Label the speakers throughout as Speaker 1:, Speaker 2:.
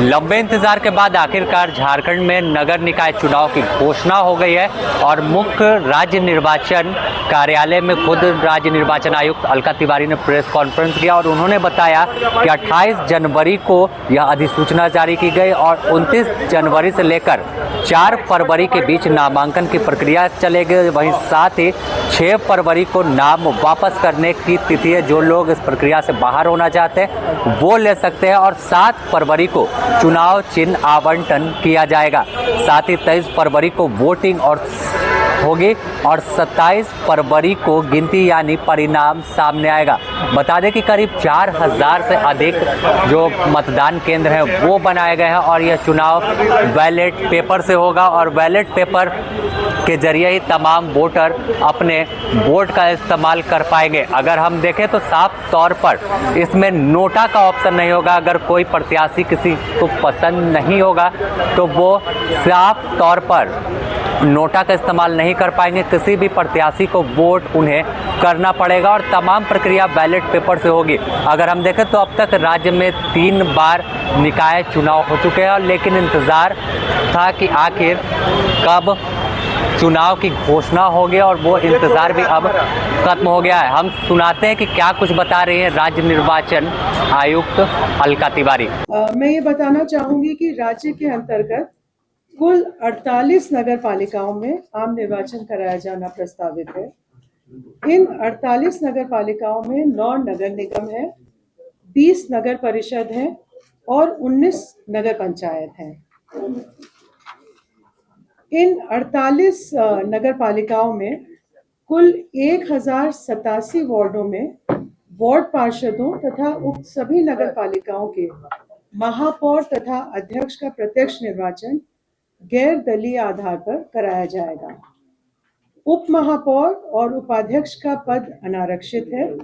Speaker 1: लंबे इंतजार के बाद आखिरकार झारखंड में नगर निकाय चुनाव की घोषणा हो गई है और मुख्य राज्य निर्वाचन कार्यालय में खुद राज्य निर्वाचन आयुक्त अलका तिवारी ने प्रेस कॉन्फ्रेंस किया और उन्होंने बताया कि 28 जनवरी को यह अधिसूचना जारी की गई और 29 जनवरी से लेकर 4 फरवरी के बीच नामांकन की प्रक्रिया चलेगी। वहीं साथ ही 6 फरवरी को नाम वापस करने की तिथि है। जो लोग इस प्रक्रिया से बाहर होना चाहते हैं वो ले सकते हैं और 7 फरवरी को चुनाव चिन्ह आवंटन किया जाएगा। साथ ही 23 फरवरी को वोटिंग और होगी और 27 फरवरी को गिनती यानी परिणाम सामने आएगा। बता दें कि करीब 4000 से अधिक जो मतदान केंद्र हैं वो बनाए गए हैं और यह चुनाव बैलेट पेपर से होगा और बैलेट पेपर के जरिए ही तमाम वोटर अपने वोट का इस्तेमाल कर पाएंगे। अगर हम देखें तो साफ तौर पर इसमें नोटा का ऑप्शन नहीं होगा। अगर कोई प्रत्याशी किसी को पसंद नहीं होगा तो वो साफ तौर पर नोटा का इस्तेमाल नहीं कर पाएंगे। किसी भी प्रत्याशी को वोट उन्हें करना पड़ेगा और तमाम प्रक्रिया बैलेट पेपर से होगी। अगर हम देखें तो अब तक राज्य में 3 बार निकाय चुनाव हो चुके हैं, लेकिन इंतज़ार था कि आखिर कब चुनाव की घोषणा होगी और वो इंतज़ार भी अब खत्म हो गया है। हम सुनाते हैं कि क्या कुछ बता रही हैं राज्य निर्वाचन आयुक्त अलका तिवारी।
Speaker 2: मैं ये बताना चाहूँगी कि राज्य के अंतर्गत कुल 48 नगर पालिकाओं में आम निर्वाचन कराया जाना प्रस्तावित है। इन 48 नगर पालिकाओं में 9 नगर निगम है, 20 नगर परिषद हैं और 19 नगर पंचायत हैं। इन 48 नगर पालिकाओं में कुल 1087 वार्डों में वार्ड पार्षदों तथा उक्त सभी नगर पालिकाओं के महापौर तथा अध्यक्ष का प्रत्यक्ष निर्वाचन गैर दलीय आधार पर कराया जाएगा। उप महापौर और उपाध्यक्ष का पद अनारक्षित है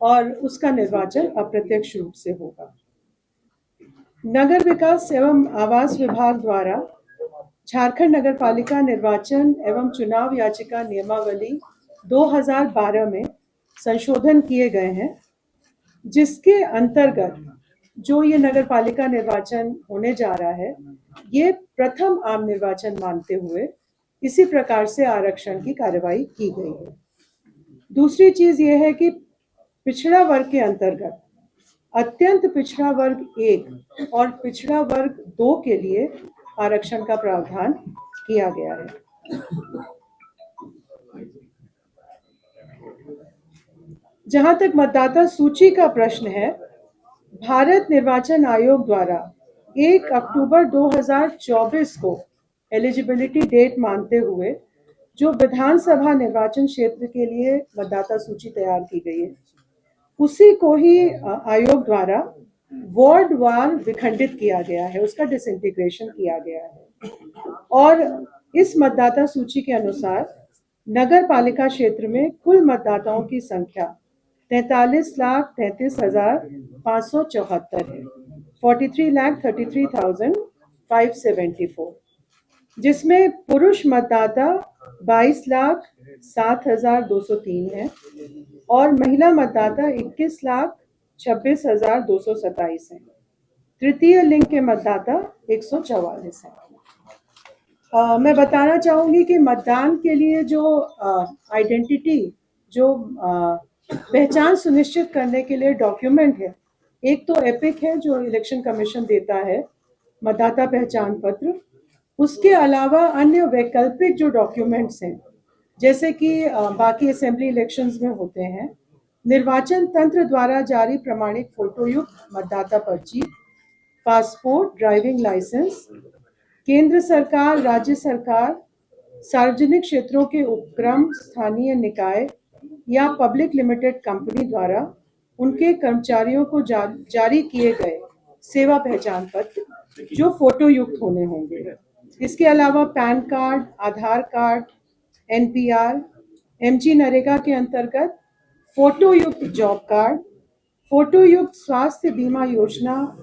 Speaker 2: और उसका निर्वाचन अप्रत्यक्ष रूप से होगा। नगर विकास एवं आवास विभाग द्वारा झारखंड नगर पालिका निर्वाचन एवं चुनाव याचिका नियमावली 2012 में संशोधन किए गए हैं, जिसके अंतर्गत जो ये नगर पालिका निर्वाचन होने जा रहा है ये प्रथम आम निर्वाचन मानते हुए इसी प्रकार से आरक्षण की कार्रवाई की गई है। दूसरी चीज ये है कि पिछड़ा वर्ग के अंतर्गत अत्यंत पिछड़ा वर्ग 1 और पिछड़ा वर्ग 2 के लिए आरक्षण का प्रावधान किया गया है। जहां तक मतदाता सूची का प्रश्न है, भारत निर्वाचन आयोग द्वारा 1 अक्टूबर 2024 को एलिजिबिलिटी डेट मानते हुए जो विधानसभा निर्वाचन क्षेत्र के लिए मतदाता सूची तैयार की गई है, उसी को ही आयोग द्वारा वार्ड वार विखंडित किया गया है, उसका डिसइंटीग्रेशन किया गया है और इस मतदाता सूची के अनुसार नगर पालिका क्षेत्र में कुल मतदाताओं की संख्या 43,33,574 है, 43,33,574, जिसमें पुरुष मतदाता 22,07,203 है और महिला मतदाता 21,26,227 है। तृतीय लिंग के मतदाता 144 है। मैं बताना चाहूंगी कि मतदान के लिए जो आइडेंटिटी जो पहचान सुनिश्चित करने के लिए डॉक्यूमेंट है, एक तो एपिक है जो इलेक्शन कमीशन देता है, मतदाता पहचान पत्र। उसके अलावा अन्य वैकल्पिक जो डॉक्यूमेंट्स हैं जैसे कि बाकी असेंबली इलेक्शंस में होते हैं, निर्वाचन तंत्र द्वारा जारी प्रमाणित फोटोयुक्त मतदाता पर्ची, पासपोर्ट, ड्राइविंग लाइसेंस, केंद्र सरकार, राज्य सरकार, सार्वजनिक क्षेत्रों के उपक्रम, स्थानीय निकाय या पब्लिक लिमिटेड कंपनी द्वारा उनके कर्मचारियों को जारी किए गए सेवा पहचान पत्र जो फोटो युक्त होने होंगे। इसके अलावा पैन कार्ड, आधार कार्ड, एनपीआर, एमजी नरेगा के अंतर्गत फोटो युक्त जॉब कार्ड, फोटो युक्त स्वास्थ्य बीमा योजना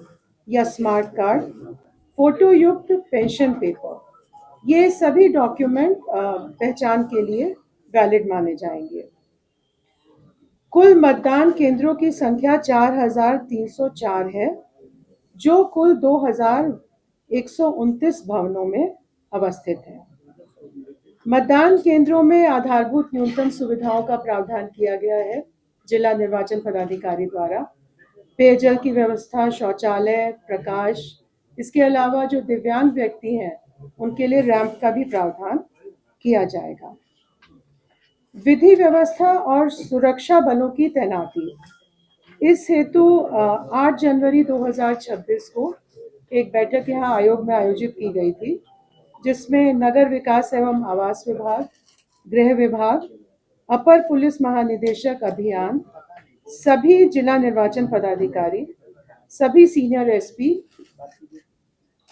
Speaker 2: या स्मार्ट कार्ड, फोटो युक्त पेंशन पेपर, ये सभी डॉक्यूमेंट पहचान के लिए वैलिड माने जाएंगे। कुल मतदान केंद्रों की संख्या 4,304 है, जो कुल 2129 भवनों में अवस्थित है। मतदान केंद्रों में आधारभूत न्यूनतम सुविधाओं का प्रावधान किया गया है जिला निर्वाचन पदाधिकारी द्वारा। पेयजल की व्यवस्था, शौचालय, प्रकाश, इसके अलावा जो दिव्यांग व्यक्ति हैं उनके लिए रैंप का भी प्रावधान किया जाएगा। विधि व्यवस्था और सुरक्षा बलों की तैनाती, इस हेतु 8 जनवरी 2026 को एक बैठक यहाँ आयोग में आयोजित की गई थी, जिसमें नगर विकास एवं आवास विभाग, गृह विभाग, अपर पुलिस महानिदेशक अभियान, सभी जिला निर्वाचन पदाधिकारी, सभी सीनियर एसपी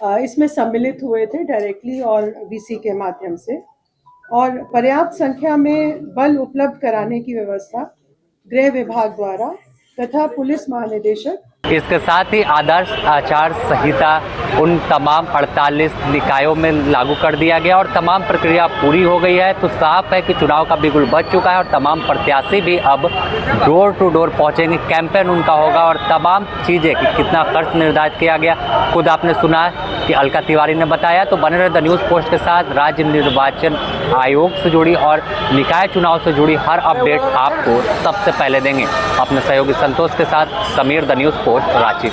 Speaker 2: इसमें सम्मिलित हुए थे डायरेक्टली और वीसी के माध्यम से, और पर्याप्त संख्या में बल उपलब्ध कराने की व्यवस्था गृह विभाग द्वारा तथा पुलिस महानिदेशक।
Speaker 1: इसके साथ ही आदर्श आचार संहिता उन तमाम 48 निकायों में लागू कर दिया गया और तमाम प्रक्रिया पूरी हो गई है। तो साफ है कि चुनाव का बिगुल बज चुका है और तमाम प्रत्याशी भी अब डोर टू डोर पहुंचेंगे। कैंपेन उनका होगा और तमाम चीज़ें कि कितना खर्च निर्धारित किया गया खुद आपने सुना कि अलका तिवारी ने बताया। तो बने रहे द न्यूज़ पोस्ट के साथ। राज्य निर्वाचन आयोग से जुड़ी और निकाय चुनाव से जुड़ी हर अपडेट आपको सबसे पहले देंगे। अपने सहयोगी संतोष के साथ Sameer, the news post, Ranchi.